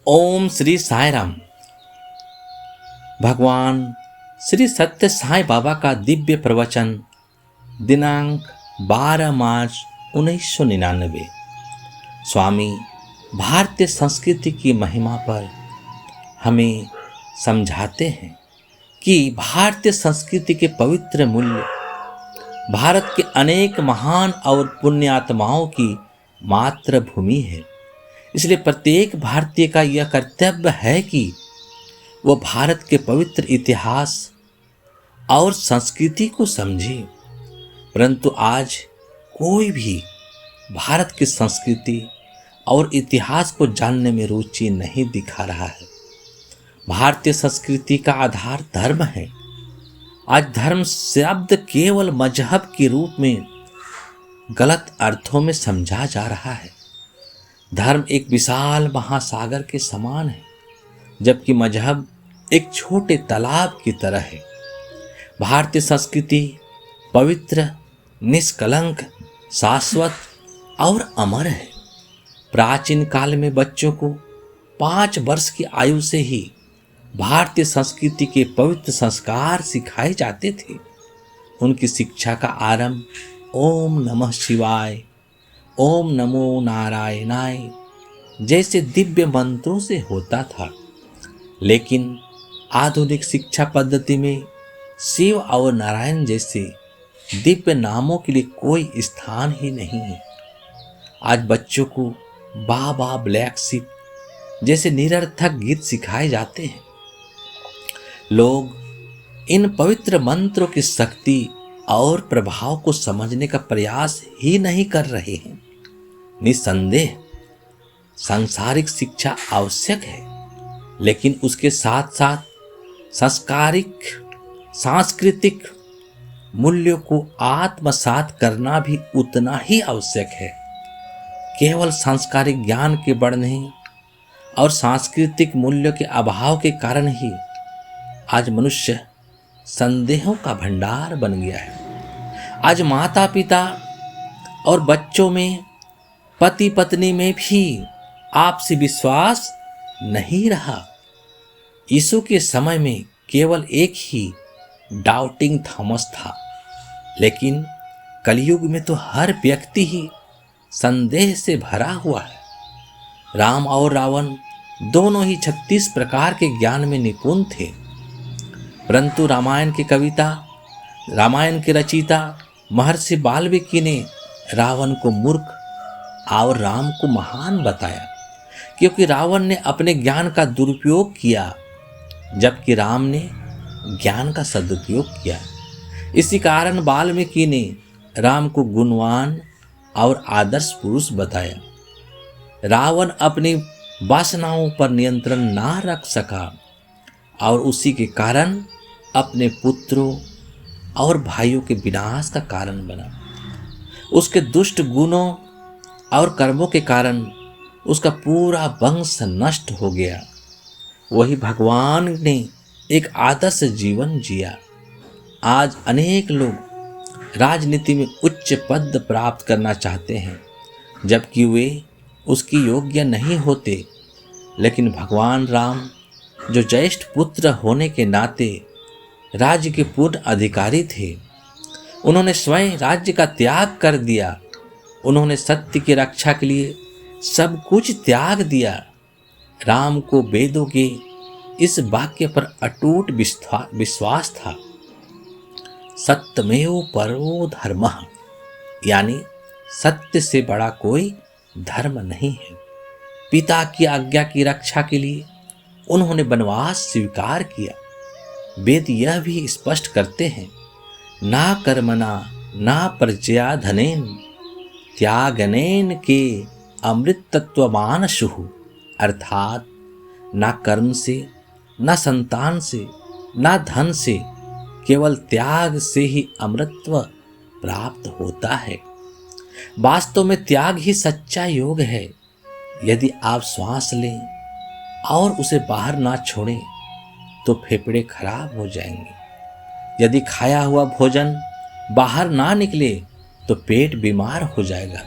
ओम श्री साई राम। भगवान श्री सत्य साई बाबा का दिव्य प्रवचन दिनांक 12 मार्च 1999। स्वामी भारतीय संस्कृति की महिमा पर हमें समझाते हैं कि भारतीय संस्कृति के पवित्र मूल्य भारत के अनेक महान और पुण्यात्माओं की मातृभूमि है। इसलिए प्रत्येक भारतीय का यह कर्तव्य है कि वह भारत के पवित्र इतिहास और संस्कृति को समझे। परंतु आज कोई भी भारत की संस्कृति और इतिहास को जानने में रुचि नहीं दिखा रहा है। भारतीय संस्कृति का आधार धर्म है। आज धर्म शब्द केवल मजहब के रूप में गलत अर्थों में समझा जा रहा है। धर्म एक विशाल महासागर के समान है, जबकि मजहब एक छोटे तालाब की तरह है। भारतीय संस्कृति पवित्र, निष्कलंक, शाश्वत और अमर है। प्राचीन काल में बच्चों को 5 वर्ष की आयु से ही भारतीय संस्कृति के पवित्र संस्कार सिखाए जाते थे। उनकी शिक्षा का आरंभ ओम नमः शिवाय, ओम नमो नारायणाय जैसे दिव्य मंत्रों से होता था। लेकिन आधुनिक शिक्षा पद्धति में शिव और नारायण जैसे दिव्य नामों के लिए कोई स्थान ही नहीं है। आज बच्चों को बाबा ब्लैक शिप जैसे निरर्थक गीत सिखाए जाते हैं। लोग इन पवित्र मंत्रों की शक्ति और प्रभाव को समझने का प्रयास ही नहीं कर रहे हैं। निस्संदेह सांसारिक शिक्षा आवश्यक है, लेकिन उसके साथ साथ सांस्कृतिक मूल्यों को आत्मसात करना भी उतना ही आवश्यक है। केवल सांस्कारिक ज्ञान के बढ़ने और सांस्कृतिक मूल्यों के अभाव के कारण ही आज मनुष्य संदेहों का भंडार बन गया है। आज माता पिता और बच्चों में, पति पत्नी में भी आपसी विश्वास नहीं रहा। यीशु के समय में केवल एक ही डाउटिंग थॉमस था, लेकिन कलयुग में तो हर व्यक्ति ही संदेह से भरा हुआ है। राम और रावण दोनों ही 36 प्रकार के ज्ञान में निपुण थे, परंतु रामायण के रचयिता महर्षि वाल्मीकि ने रावण को मूर्ख और राम को महान बताया, क्योंकि रावण ने अपने ज्ञान का दुरुपयोग किया जबकि राम ने ज्ञान का सदुपयोग किया। इसी कारण वाल्मीकि ने राम को गुणवान और आदर्श पुरुष बताया। रावण अपनी वासनाओं पर नियंत्रण ना रख सका और उसी के कारण अपने पुत्रों और भाइयों के विनाश का कारण बना। उसके दुष्ट गुणों और कर्मों के कारण उसका पूरा वंश नष्ट हो गया। वही भगवान ने एक आदर्श जीवन जिया। आज अनेक लोग राजनीति में उच्च पद प्राप्त करना चाहते हैं, जबकि वे उसकी योग्य नहीं होते। लेकिन भगवान राम, जो ज्येष्ठ पुत्र होने के नाते राज्य के पूर्ण अधिकारी थे, उन्होंने स्वयं राज्य का त्याग कर दिया। उन्होंने सत्य की रक्षा के लिए सब कुछ त्याग दिया। राम को वेदों के इस वाक्य पर अटूट विश्वास था, सत्यमेव परो धर्मः, यानी सत्य से बड़ा कोई धर्म नहीं है। पिता की आज्ञा की रक्षा के लिए उन्होंने वनवास स्वीकार किया। वेद यह भी स्पष्ट करते हैं, ना कर्मणा ना प्रजया धनेन त्यागनेन के अमृतत्वमानशुः, अर्थात ना कर्म से, ना संतान से, ना धन से, केवल त्याग से ही अमृतत्व प्राप्त होता है। वास्तव में त्याग ही सच्चा योग है। यदि आप श्वास लें और उसे बाहर ना छोड़ें तो फेफड़े खराब हो जाएंगे। यदि खाया हुआ भोजन बाहर ना निकले तो पेट बीमार हो जाएगा।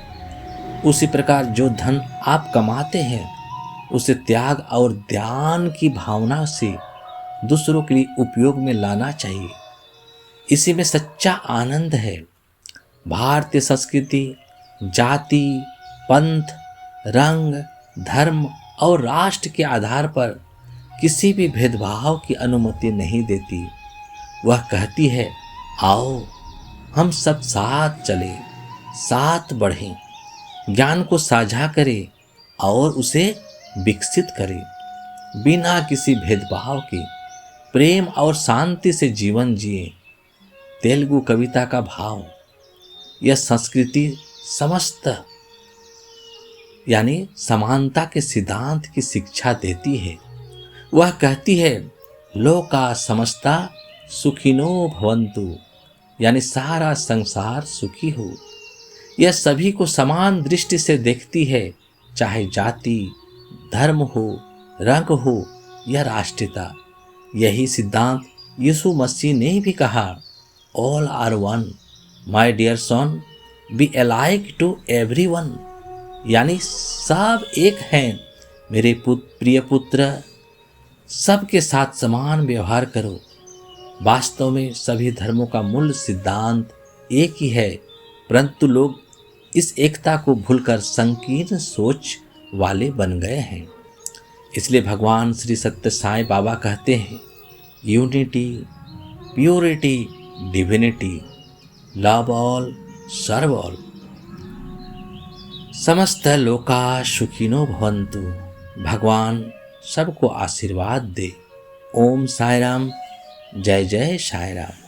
उसी प्रकार जो धन आप कमाते हैं उसे त्याग और ध्यान की भावना से दूसरों के लिए उपयोग में लाना चाहिए। इसी में सच्चा आनंद है। भारतीय संस्कृति जाति, पंथ, रंग, धर्म और राष्ट्र के आधार पर किसी भी भेदभाव की अनुमति नहीं देती। वह कहती है, आओ हम सब साथ चलें, साथ बढ़ें, ज्ञान को साझा करें और उसे विकसित करें। बिना किसी भेदभाव के प्रेम और शांति से जीवन जिए। तेलुगु कविता का भाव। यह संस्कृति समस्त यानी समानता के सिद्धांत की शिक्षा देती है। वह कहती है, लोका समस्ता सुखिनो भवन्तु, यानी सारा संसार सुखी हो। यह सभी को समान दृष्टि से देखती है, चाहे जाति, धर्म हो, रंग हो या राष्ट्रीयता। यही सिद्धांत यीशु मसीह ने भी कहा, all are one my dear son, be alike to everyone, यानी सब एक हैं मेरे प्रिय पुत्र, सबके साथ समान व्यवहार करो। वास्तव में सभी धर्मों का मूल सिद्धांत एक ही है, परंतु लोग इस एकता को भूलकर संकीर्ण सोच वाले बन गए हैं। इसलिए भगवान श्री सत्य साईं बाबा कहते हैं, unity, purity, divinity, love all, serve all. समस्त लोका सुखिनो भवन्तु। भगवान सबको आशीर्वाद दे। ओम साई राम। जय जय साई राम।